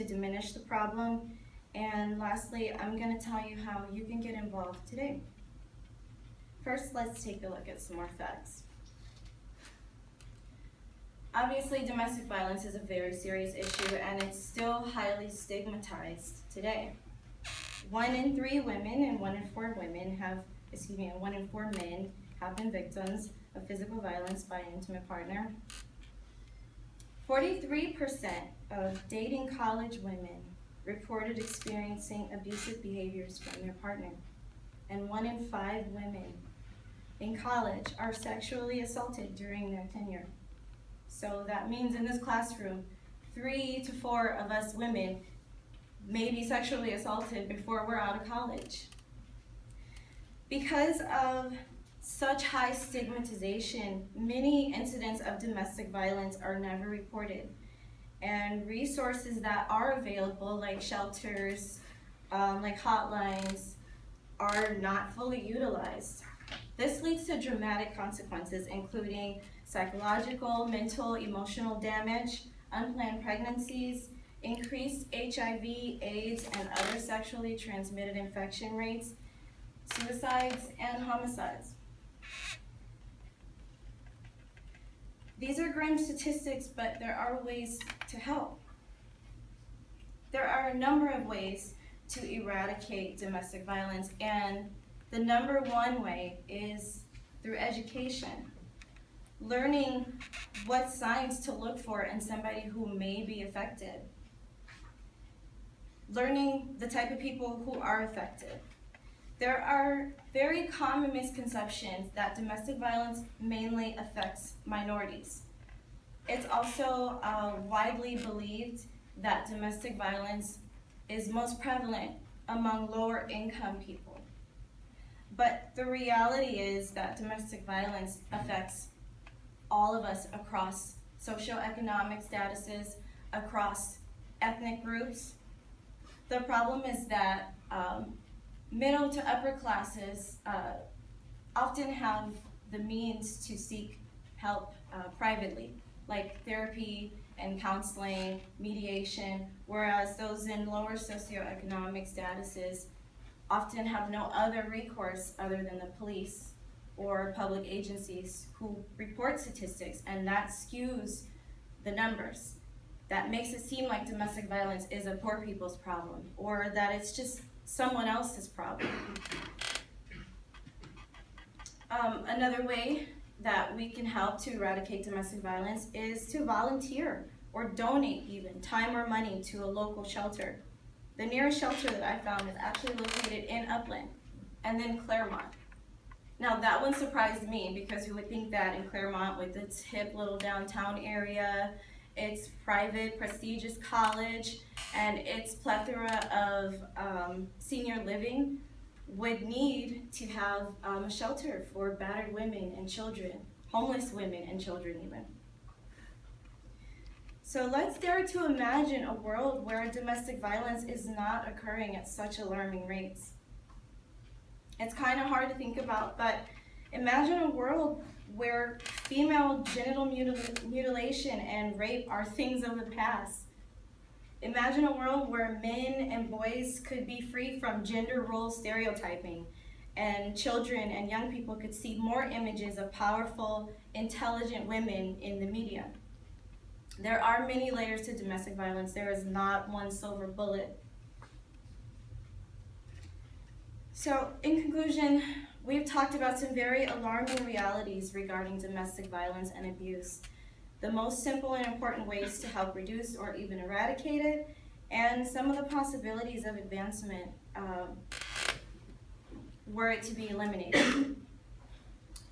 to diminish the problem. And lastly, I'm going to tell you how you can get involved today. First, let's take a look at some more facts. Obviously, domestic violence is a very serious issue, and it's still highly stigmatized today. 1 in 3 women and 1 in 4 women have, 1 in 4 men have been victims of physical violence by an intimate partner. 43% of dating college women reported experiencing abusive behaviors from their partner, and 1 in 5 women in college are sexually assaulted during their tenure. So that means in this classroom, 3 to 4 of us women may be sexually assaulted before we're out of college. Because of such high stigmatization, many incidents of domestic violence are never reported. And resources that are available, like shelters, like hotlines, are not fully utilized. This leads to dramatic consequences, including psychological, mental, emotional damage, unplanned pregnancies, increased HIV, AIDS, and other sexually transmitted infection rates, suicides, and homicides. These are grim statistics, but there are ways to help. There are a number of ways to eradicate domestic violence, and the number one way is through education. Learning what signs to look for in somebody who may be affected. Learning the type of people who are affected. There are very common misconceptions that domestic violence mainly affects minorities. It's also widely believed that domestic violence is most prevalent among lower income people. But the reality is that domestic violence affects all of us across socioeconomic statuses, across ethnic groups. The problem is that middle to upper classes often have the means to seek help privately, like therapy and counseling, mediation, whereas those in lower socioeconomic statuses often have no other recourse other than the police or public agencies who report statistics, and that skews the numbers. That makes it seem like domestic violence is a poor people's problem, or that it's just someone else's problem. Another way that we can help to eradicate domestic violence is to volunteer or donate even time or money to a local shelter. The nearest shelter that I found is actually located in Upland and then Claremont. Now that one surprised me because you would think that in Claremont, with its hip little downtown area, its private prestigious college, and its plethora of senior living, would need to have a shelter for battered women and children, homeless women and children even. So let's dare to imagine a world where domestic violence is not occurring at such alarming rates. It's kind of hard to think about, but imagine a world where female genital mutilation and rape are things of the past. Imagine a world where men and boys could be free from gender role stereotyping, and children and young people could see more images of powerful, intelligent women in the media. There are many layers to domestic violence. There is not one silver bullet. So, in conclusion, we've talked about some very alarming realities regarding domestic violence and abuse, the most simple and important ways to help reduce or even eradicate it, and some of the possibilities of advancement were it to be eliminated.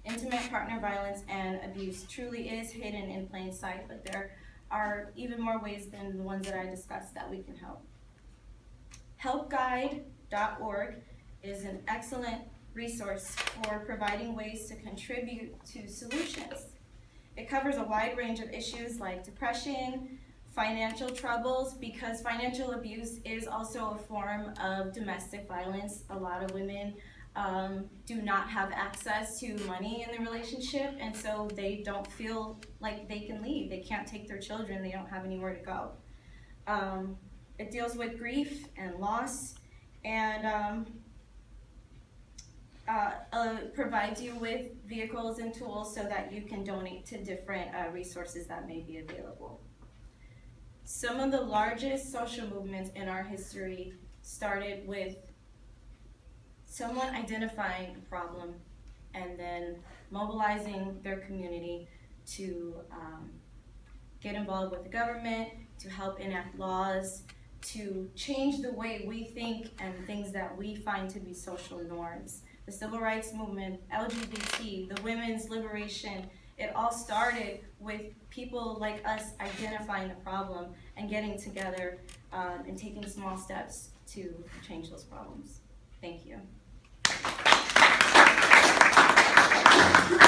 Intimate partner violence and abuse truly is hidden in plain sight, but there are even more ways than the ones that I discussed that we can help. Helpguide.org is an excellent resource for providing ways to contribute to solutions. It covers a wide range of issues like depression, financial troubles, because financial abuse is also a form of domestic violence. A lot of women do not have access to money in the relationship, and so they don't feel like they can leave. They can't take their children, they don't have anywhere to go. it deals with grief and loss, and provides you with vehicles and tools so that you can donate to different resources that may be available. Some of the largest social movements in our history started with someone identifying a problem and then mobilizing their community to get involved with the government, to help enact laws, to change the way we think and things that we find to be social norms. The civil rights movement, LGBT, the women's liberation, it all started with people like us identifying the problem and getting together and taking small steps to change those problems. Thank you.